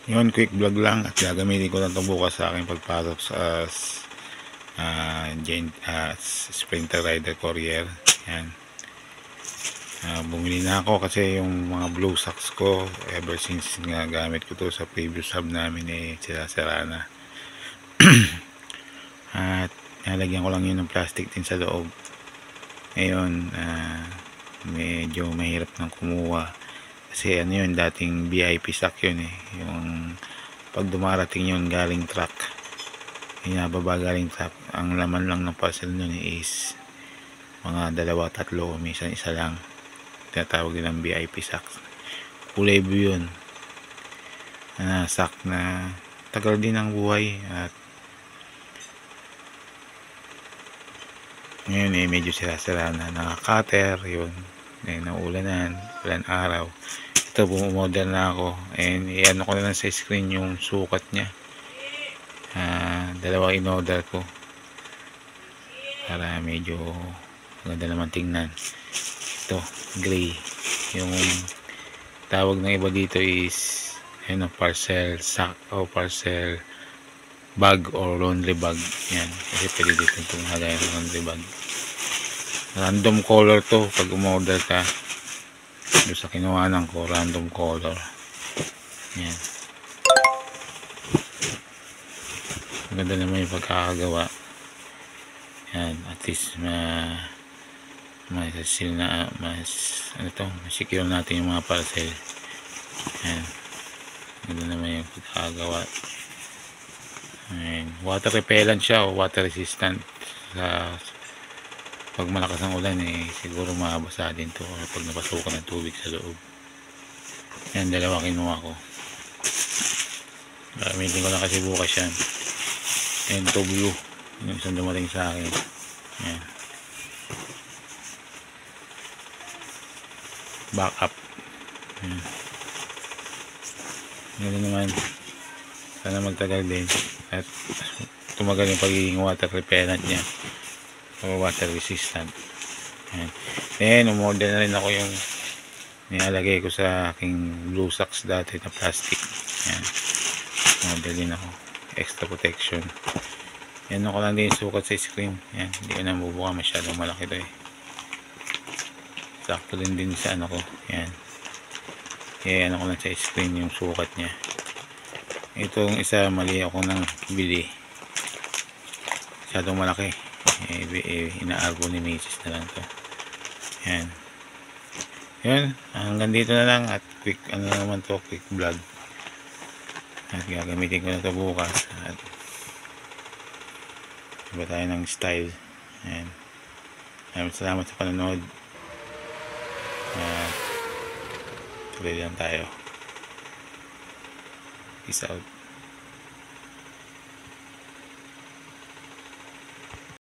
Yun, quick vlog lang at gagamitin ko lang ito bukas sa aking pagpasok sa Sprinter Rider Courier. Yan. Bumili na ako kasi yung mga blue socks ko ever since nga gamit ko to sa previous hub namin sira na. At nalagyan ko lang yun ng plastic din sa loob. Ngayon medyo mahirap nang kumuha kasi ano yun, dating VIP sack yun yung pag dumarating yun galing truck, inababa galing truck, ang laman lang ng parcel nun is mga 2-3, minsan isa lang, tinatawag nilang VIP sack. Kulay blue yun sack na tagal din ang buhay. At ngayon medyo sira-sira na, naka-cutter yun, naulanan, walang araw. Ito, bumodel na ako and i-ano ko na lang sa screen yung sukat niya. Dalawa in-order ko para medyo maganda naman tingnan. Ito, gray, yung tawag ng iba dito is parcel sack o parcel bag or laundry bag. Yan, kasi pwede dito itong hagay ng laundry bag. Random color to pag umorder ka. Doon sa kinuhanan ko, random color. Yan, maganda naman yung pagkakagawa. Yan, at least masasil na masecure natin yung mga parcel. Yan, maganda naman yung pagkakagawa. Ayan, water repellent siya o water resistant. Pag malakas ang ulan siguro mabasa din to pag napasukan ng tubig sa loob. Yan, dalawa kinuha ko. Gamitin ko lang kasi bukas yan. And to blue, yung isang dumating sa akin. Yan, backup. Yan, ganoon naman, sana magtagal din at tumagal yung pagiging water repellent niya o water resistant. Yan. Then umorder na rin ako yung nilalagay ko sa aking blue socks dati na plastic. Yan, umorder din ako, extra protection. Yan, ko lang din sukat sa screen. Yan, hindi ko na bubuka, masyadong malaki to sakto din sa ano ko. Yan, kaya ko lang sa screen yung sukat nya. Itong isa mali ako nang bili, masyadong malaki. Inaarbo ni Macy's na lang to. Yan, yun, hanggang dito na lang at quick naman to, quick vlog. At gagamitin ko na to bukas at iba tayo ng style. Ayan, salamat sa panonood. Tuloy lang tayo. Peace out.